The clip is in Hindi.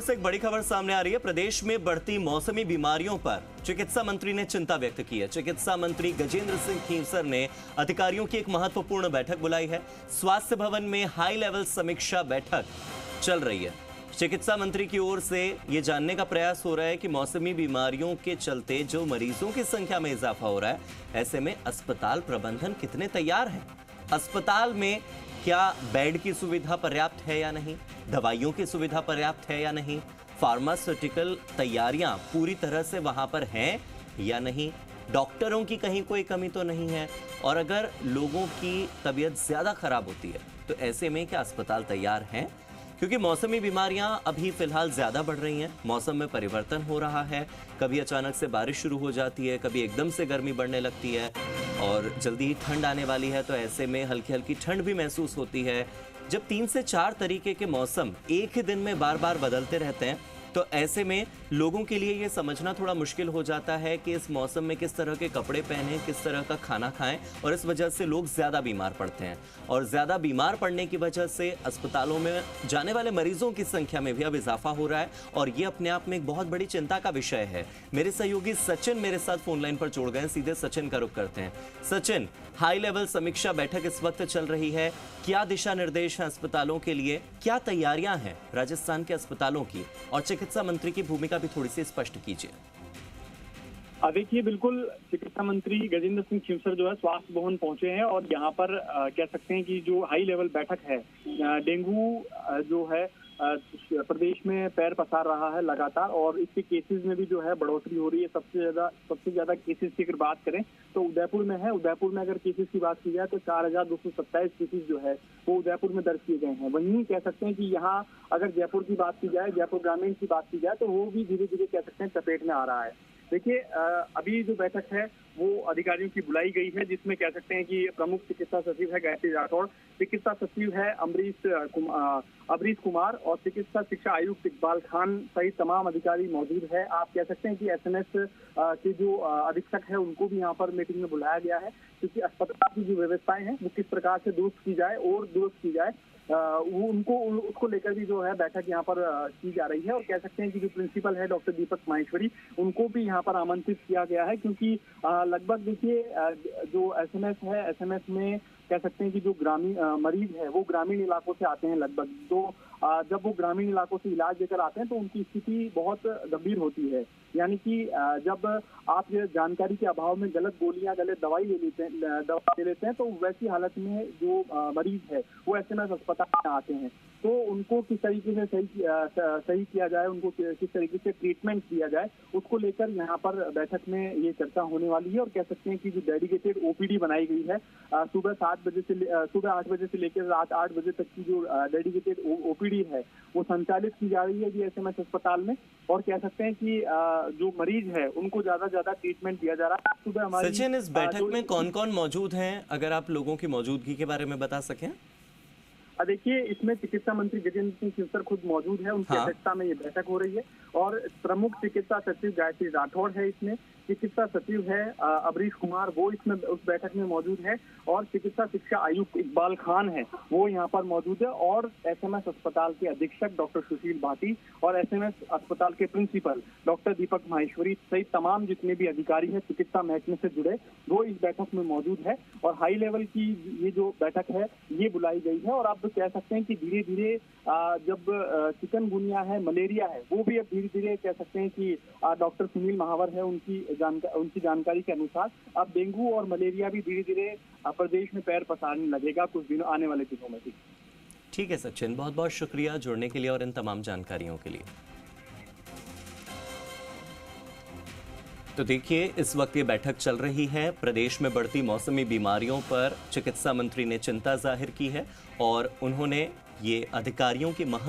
से एक बड़ी खबर सामने आ रही है। प्रदेश में बढ़ती मौसमी बीमारियों पर चिकित्सा मंत्री ने चिंता व्यक्त की है। चिकित्सा मंत्री गजेंद्र सिंह खींवसर ने अधिकारियों की एक महत्वपूर्ण बैठक बुलाई है। स्वास्थ्य भवन में हाई लेवल समीक्षा बैठक चल रही है। चिकित्सा मंत्री की ओर से ये जानने का प्रयास हो रहा है कि मौसमी बीमारियों के चलते जो मरीजों की संख्या में इजाफा हो रहा है, ऐसे में अस्पताल प्रबंधन कितने तैयार हैं? अस्पताल में क्या बेड की सुविधा पर्याप्त है या नहीं, दवाइयों की सुविधा पर्याप्त है या नहीं, फार्मास्यूटिकल तैयारियां पूरी तरह से वहां पर हैं या नहीं, डॉक्टरों की कहीं कोई कमी तो नहीं है, और अगर लोगों की तबीयत ज्यादा खराब होती है तो ऐसे में क्या अस्पताल तैयार हैं? क्योंकि मौसमी बीमारियां अभी फिलहाल ज्यादा बढ़ रही हैं। मौसम में परिवर्तन हो रहा है, कभी अचानक से बारिश शुरू हो जाती है, कभी एकदम से गर्मी बढ़ने लगती है और जल्दी ही ठंड आने वाली है, तो ऐसे में हल्की हल्की ठंड भी महसूस होती है। जब 3 से 4 तरीके के मौसम एक ही दिन में बार बार बदलते रहते हैं, तो ऐसे में लोगों के लिए ये समझना थोड़ा मुश्किल हो जाता है कि इस मौसम में किस तरह के कपड़े पहनें, किस तरह का खाना खाएं, और इस वजह से लोग ज़्यादा बीमार पड़ते हैं। और ज़्यादा बीमार पड़ने की वजह से अस्पतालों में जाने वाले मरीजों की संख्या में भी अब इजाफा हो रहा है, और ये अपने आप में एक बहुत बड़ी चिंता का विषय है। मेरे सहयोगी सचिन मेरे साथ फोन लाइन पर जुड़ गए हैं। सीधे सचिन का रुख करते हैं। सचिन, हाई लेवल समीक्षा बैठक इस वक्त चल रही है, क्या दिशा निर्देश हैं अस्पतालों के लिए, क्या तैयारियां हैं राजस्थान के अस्पतालों की, और चिकित्सा मंत्री की भूमिका भी थोड़ी सी स्पष्ट कीजिए। देखिए, बिल्कुल चिकित्सा मंत्री गजेंद्र सिंह खींवसर जो है स्वास्थ्य भवन पहुंचे हैं, और यहाँ पर कह सकते हैं कि जो हाई लेवल बैठक है, डेंगू जो है प्रदेश में पैर पसार रहा है लगातार, और इसके केसेस में भी जो है बढ़ोतरी हो रही है। सबसे ज्यादा केसेस की अगर बात करें तो उदयपुर में है। उदयपुर में अगर केसेस की बात की जाए तो 4227 केसेस जो है वो उदयपुर में दर्ज किए गए हैं। वहीं कह सकते हैं कि यहाँ अगर जयपुर की बात की जाए, जयपुर ग्रामीण की बात की जाए, तो वो भी धीरे धीरे कह सकते हैं चपेट में आ रहा है। देखिए, अभी जो बैठक है वो अधिकारियों की बुलाई गई है, जिसमें कह सकते हैं कि प्रमुख चिकित्सा सचिव है गायत्री राठौड़, चिकित्सा सचिव है अमरीश कुमार, और चिकित्सा शिक्षा आयुक्त इकबाल खान सहित तमाम अधिकारी मौजूद है। आप कह सकते हैं कि एसएमएस के जो अधीक्षक है उनको भी यहाँ पर मीटिंग में बुलाया गया है, क्योंकि अस्पताल की जो व्यवस्थाएं हैं वो किस प्रकार से दुरुस्त की जाए और दुरुस्त की जाए, वो उसको लेकर भी जो है बैठक यहाँ पर की जा रही है। और कह सकते हैं कि जो प्रिंसिपल है डॉक्टर दीपक माहेश्वरी, उनको भी यहाँ पर आमंत्रित किया गया है, क्योंकि लगभग देखिए जो एसएमएस है, एसएमएस में कह सकते हैं कि जो ग्रामीण मरीज है वो ग्रामीण इलाकों से आते हैं लगभग। तो जब वो ग्रामीण इलाकों से इलाज लेकर आते हैं तो उनकी स्थिति बहुत गंभीर होती है। यानी कि जब आप ये जानकारी के अभाव में गलत गोलियां, गलत दवा ले लेते हैं, तो वैसी हालत में जो मरीज है वो एसएमएस अस्पताल में आते हैं। तो उनको किस तरीके से सही किया जाए, उनको किस तरीके से ट्रीटमेंट किया जाए, उसको लेकर यहाँ पर बैठक में ये चर्चा होने वाली है। और कह सकते हैं कि जो डेडिकेटेड ओपीडी बनाई गई है, सुबह 8 बजे से लेकर रात 8 बजे तक की जो डेडिकेटेड ओपीडी है वो संचालित की जा रही है जी एसएमएस अस्पताल में। और कह सकते हैं कि जो मरीज है उनको ज्यादा ट्रीटमेंट दिया जा रहा है। सुबह हमारी सचिन, इस बैठक में कौन कौन मौजूद हैं, अगर आप लोगों की मौजूदगी के बारे में बता सकें? देखिए, इसमें चिकित्सा मंत्री गजेंद्र सिंह खींवसर खुद मौजूद है, उनकी अध्यक्षता में ये बैठक हो रही है। और प्रमुख चिकित्सा सचिव गायत्री राठौड़ है, इसमें चिकित्सा सचिव है अमरीश कुमार, वो इसमें उस बैठक में मौजूद है, और चिकित्सा शिक्षा आयुक्त इकबाल खान है वो यहाँ पर मौजूद है, और एसएमएस अस्पताल के अधीक्षक डॉक्टर सुशील भाटी और एसएमएस अस्पताल के प्रिंसिपल डॉक्टर दीपक माहेश्वरी सहित तमाम जितने भी अधिकारी हैं चिकित्सा महकमे से जुड़े, वो इस बैठक में मौजूद है। और हाई लेवल की ये जो बैठक है ये बुलाई गई है। और आप तो कह सकते हैं कि धीरे धीरे जब चिकनगुनिया है, मलेरिया है, वो भी अब धीरे धीरे कह सकते हैं कि डॉक्टर सुनील महावर है, उनकी जानकारी के अनुसार अब डेंगू और मलेरिया भी धीरे धीरे प्रदेश में पैर पसारने लगेगा कुछ दिनों, आने वाले दिनों में भी। ठीक है सचिन, बहुत बहुत शुक्रिया जुड़ने के लिए और इन तमाम जानकारियों के लिए। तो देखिए, इस वक्त ये बैठक चल रही है। प्रदेश में बढ़ती मौसमी बीमारियों पर चिकित्सा मंत्री ने चिंता जाहिर की है, और उन्होंने ये अधिकारियों की महत्व